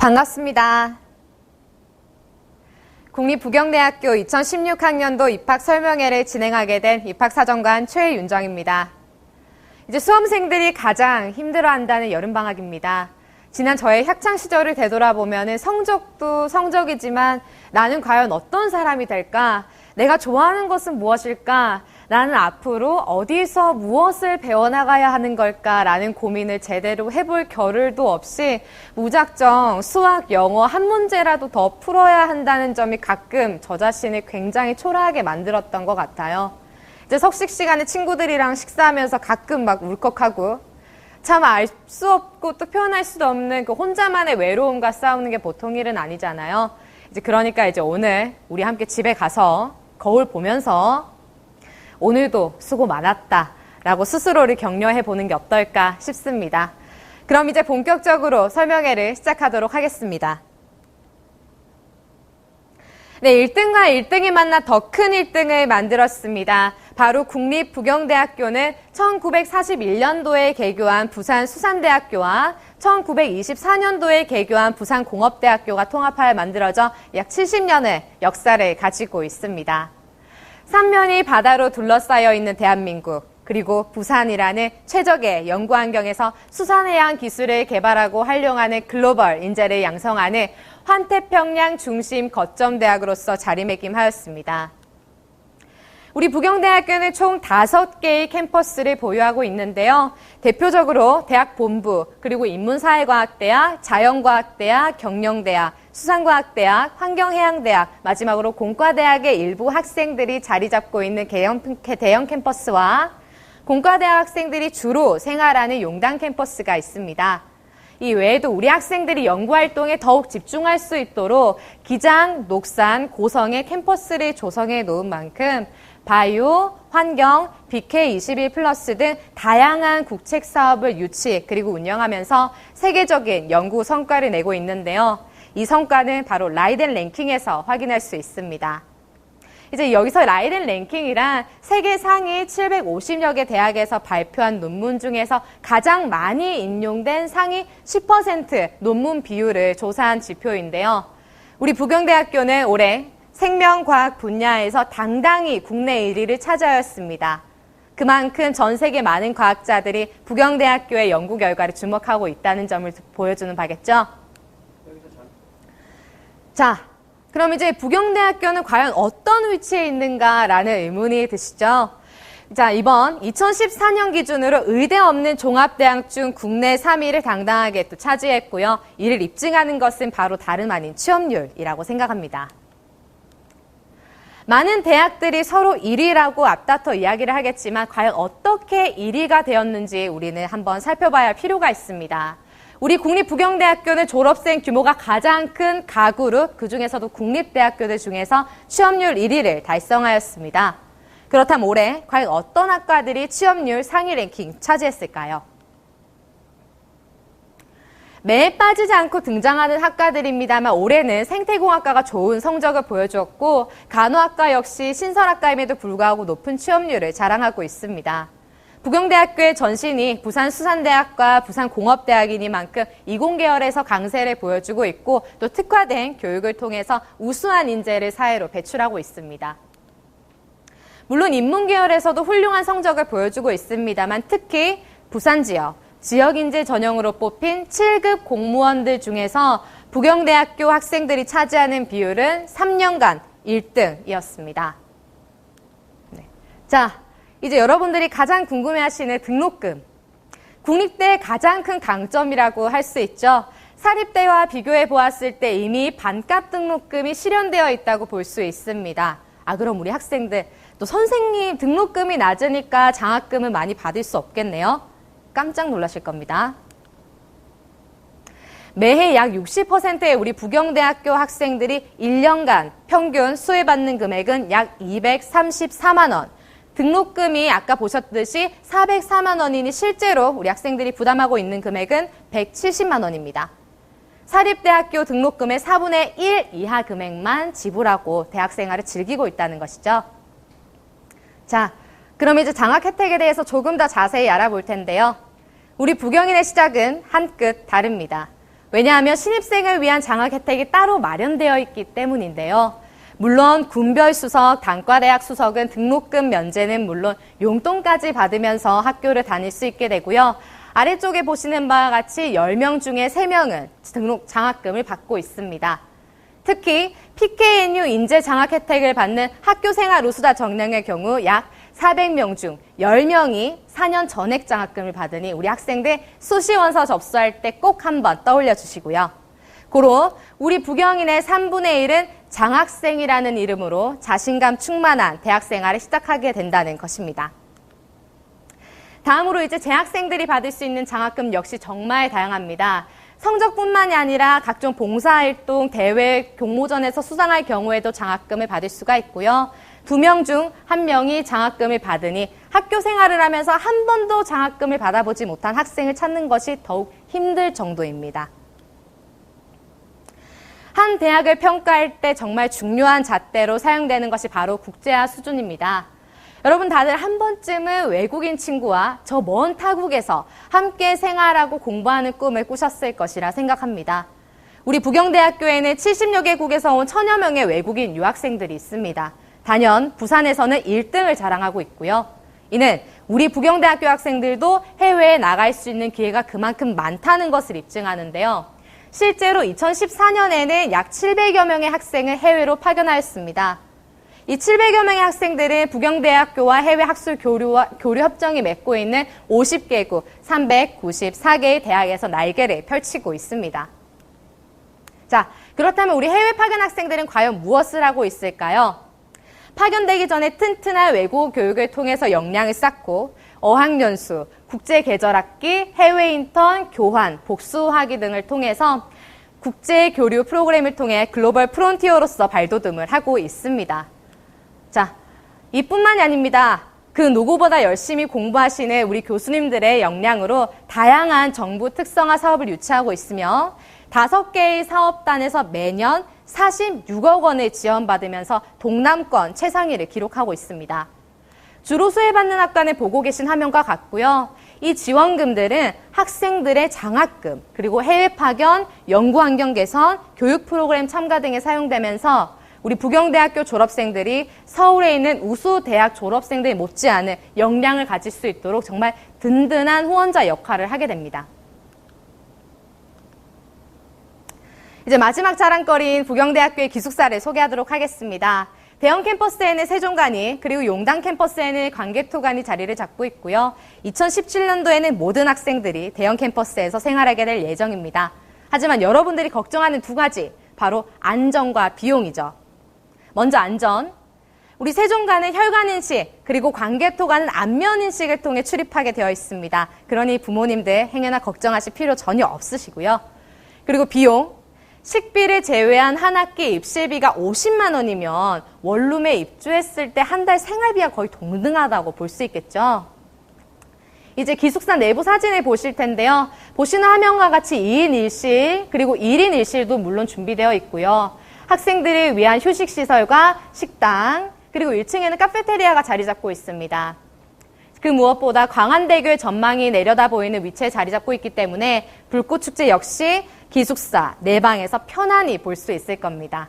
반갑습니다. 국립부경대학교 2016학년도 입학 설명회를 진행하게 된 입학사정관 최윤정입니다. 이제 수험생들이 가장 힘들어한다는 여름방학입니다. 지난 저의 학창시절을 되돌아보면 성적도 성적이지만 나는 과연 어떤 사람이 될까? 내가 좋아하는 것은 무엇일까? 나는 앞으로 어디서 무엇을 배워나가야 하는 걸까라는 고민을 제대로 해볼 겨를도 없이 무작정 수학, 영어 한 문제라도 더 풀어야 한다는 점이 가끔 저 자신을 굉장히 초라하게 만들었던 것 같아요. 이제 석식 시간에 친구들이랑 식사하면서 가끔 막 울컥하고 참 알 수 없고 또 표현할 수도 없는 그 혼자만의 외로움과 싸우는 게 보통 일은 아니잖아요. 그러니까 오늘 우리 함께 집에 가서 거울 보면서 오늘도 수고 많았다 라고 스스로를 격려해 보는 게 어떨까 싶습니다. 그럼 이제 본격적으로 설명회를 시작하도록 하겠습니다. 네, 1등과 1등이 만나 더 큰 1등을 만들었습니다. 바로 국립부경대학교는 1941년도에 개교한 부산수산대학교와 1924년도에 개교한 부산공업대학교가 통합하여 만들어져 약 70년의 역사를 가지고 있습니다. 삼면이 바다로 둘러싸여 있는 대한민국, 그리고 부산이라는 최적의 연구 환경에서 수산해양 기술을 개발하고 활용하는 글로벌 인재를 양성하는 환태평양 중심 거점 대학으로서 자리매김하였습니다. 우리 부경대학교는 총 5개의 캠퍼스를 보유하고 있는데요. 대표적으로 대학 본부, 그리고 인문사회과학대학, 자연과학대학, 경영대학, 수산과학대학, 환경해양대학, 마지막으로 공과대학의 일부 학생들이 자리 잡고 있는 대형 캠퍼스와 공과대학 학생들이 주로 생활하는 용단 캠퍼스가 있습니다. 이 외에도 우리 학생들이 연구활동에 더욱 집중할 수 있도록 기장, 녹산, 고성의 캠퍼스를 조성해 놓은 만큼 바이오, 환경, BK21 플러스 등 다양한 국책 사업을 유치 그리고 운영하면서 세계적인 연구 성과를 내고 있는데요. 이 성과는 바로 라이덴 랭킹에서 확인할 수 있습니다. 이제 여기서 라이덴 랭킹이란 세계 상위 750여 개 대학에서 발표한 논문 중에서 가장 많이 인용된 상위 10% 논문 비율을 조사한 지표인데요. 우리 부경대학교는 올해 생명과학 분야에서 당당히 국내 1위를 차지하였습니다. 그만큼 전 세계 많은 과학자들이 부경대학교의 연구 결과를 주목하고 있다는 점을 보여주는 바겠죠. 자, 그럼 이제 부경대학교는 과연 어떤 위치에 있는가라는 의문이 드시죠? 자, 이번 2014년 기준으로 의대 없는 종합대학 중 국내 3위를 당당하게 또 차지했고요. 이를 입증하는 것은 바로 다름 아닌 취업률이라고 생각합니다. 많은 대학들이 서로 1위라고 앞다퉈 이야기를 하겠지만 과연 어떻게 1위가 되었는지 우리는 한번 살펴봐야 할 필요가 있습니다. 우리 국립부경대학교는 졸업생 규모가 가장 큰 가그룹, 그중에서도 국립대학교들 중에서 취업률 1위를 달성하였습니다. 그렇다면 올해 과연 어떤 학과들이 취업률 상위 랭킹 차지했을까요? 매해 빠지지 않고 등장하는 학과들입니다만 올해는 생태공학과가 좋은 성적을 보여주었고 간호학과 역시 신설학과임에도 불구하고 높은 취업률을 자랑하고 있습니다. 부경대학교의 전신이 부산수산대학과 부산공업대학이니만큼 이공계열에서 강세를 보여주고 있고 또 특화된 교육을 통해서 우수한 인재를 사회로 배출하고 있습니다. 물론 인문계열에서도 훌륭한 성적을 보여주고 있습니다만 특히 부산 지역인재 전형으로 뽑힌 7급 공무원들 중에서 부경대학교 학생들이 차지하는 비율은 3년간 1등이었습니다. 네. 자, 이제 여러분들이 가장 궁금해하시는 등록금. 국립대의 가장 큰 강점이라고 할 수 있죠. 사립대와 비교해 보았을 때 이미 반값 등록금이 실현되어 있다고 볼 수 있습니다. 그럼 우리 학생들, 또 선생님 등록금이 낮으니까 장학금을 많이 받을 수 없겠네요. 깜짝 놀라실 겁니다. 매해 약 60%의 우리 부경대학교 학생들이 1년간 평균 수혜받는 금액은 약 234만 원. 등록금이 아까 보셨듯이 404만 원이니 실제로 우리 학생들이 부담하고 있는 금액은 170만 원입니다. 사립대학교 등록금의 4분의 1 이하 금액만 지불하고 대학생활을 즐기고 있다는 것이죠. 자, 그럼 이제 장학 혜택에 대해서 조금 더 자세히 알아볼 텐데요. 우리 부경인의 시작은 한 끗 다릅니다. 왜냐하면 신입생을 위한 장학 혜택이 따로 마련되어 있기 때문인데요. 물론 군별 수석, 단과대학 수석은 등록금 면제는 물론 용돈까지 받으면서 학교를 다닐 수 있게 되고요. 아래쪽에 보시는 바와 같이 10명 중에 3명은 등록 장학금을 받고 있습니다. 특히 PKNU 인재 장학 혜택을 받는 학교생활 우수자 정량의 경우 약 400명 중 10명이 4년 전액 장학금을 받으니 우리 학생들 수시원서 접수할 때 꼭 한번 떠올려 주시고요. 고로 우리 부경인의 3분의 1은 장학생이라는 이름으로 자신감 충만한 대학생활을 시작하게 된다는 것입니다. 다음으로 이제 재학생들이 받을 수 있는 장학금 역시 정말 다양합니다. 성적뿐만이 아니라 각종 봉사활동, 대회, 공모전에서 수상할 경우에도 장학금을 받을 수가 있고요. 2명 중 1명이 장학금을 받으니 학교 생활을 하면서 한 번도 장학금을 받아보지 못한 학생을 찾는 것이 더욱 힘들 정도입니다. 한 대학을 평가할 때 정말 중요한 잣대로 사용되는 것이 바로 국제화 수준입니다. 여러분 다들 한 번쯤은 외국인 친구와 저 먼 타국에서 함께 생활하고 공부하는 꿈을 꾸셨을 것이라 생각합니다. 우리 부경대학교에는 70여 개국에서 온 1000여 명의 외국인 유학생들이 있습니다. 단연 부산에서는 1등을 자랑하고 있고요. 이는 우리 부경대학교 학생들도 해외에 나갈 수 있는 기회가 그만큼 많다는 것을 입증하는데요. 실제로 2014년에는 약 700여 명의 학생을 해외로 파견하였습니다. 이 700여 명의 학생들은 부경대학교와 해외 학술 교류 협정이 맺고 있는 50개국 394개의 대학에서 날개를 펼치고 있습니다. 자, 그렇다면 우리 해외 파견 학생들은 과연 무엇을 하고 있을까요? 파견되기 전에 튼튼한 외국어 교육을 통해서 역량을 쌓고 어학연수, 국제계절학기, 해외 인턴, 교환, 복수학위 등을 통해서 국제교류 프로그램을 통해 글로벌 프론티어로서 발돋움을 하고 있습니다. 자, 이뿐만이 아닙니다. 그 누구보다 열심히 공부하시는 우리 교수님들의 역량으로 다양한 정부 특성화 사업을 유치하고 있으며 5개의 사업단에서 매년 46억 원을 지원받으면서 동남권 최상위를 기록하고 있습니다. 주로 수혜받는 학관을 보고 계신 화면과 같고요. 이 지원금들은 학생들의 장학금, 그리고 해외 파견, 연구환경 개선, 교육 프로그램 참가 등에 사용되면서 우리 부경대학교 졸업생들이 서울에 있는 우수 대학 졸업생들 못지않은 역량을 가질 수 있도록 정말 든든한 후원자 역할을 하게 됩니다. 이제 마지막 자랑거리인 부경대학교의 기숙사를 소개하도록 하겠습니다. 대형 캠퍼스에는 세종관이, 그리고 용당 캠퍼스에는 관객토관이 자리를 잡고 있고요. 2017년도에는 모든 학생들이 대형 캠퍼스에서 생활하게 될 예정입니다. 하지만 여러분들이 걱정하는 2가지, 바로 안전과 비용이죠. 먼저 안전. 우리 세종관은 혈관인식, 그리고 관객토관은 안면인식을 통해 출입하게 되어 있습니다. 그러니 부모님들 행여나 걱정하실 필요 전혀 없으시고요. 그리고 비용. 식비를 제외한 한 학기 입실비가 50만 원이면 원룸에 입주했을 때 한 달 생활비와 거의 동등하다고 볼 수 있겠죠. 이제 기숙사 내부 사진을 보실 텐데요. 보시는 화면과 같이 2인 1실, 그리고 1인 1실도 물론 준비되어 있고요. 학생들을 위한 휴식시설과 식당, 그리고 1층에는 카페테리아가 자리 잡고 있습니다. 그 무엇보다 광안대교의 전망이 내려다 보이는 위치에 자리 잡고 있기 때문에 불꽃축제 역시 기숙사, 내 방에서 편안히 볼 수 있을 겁니다.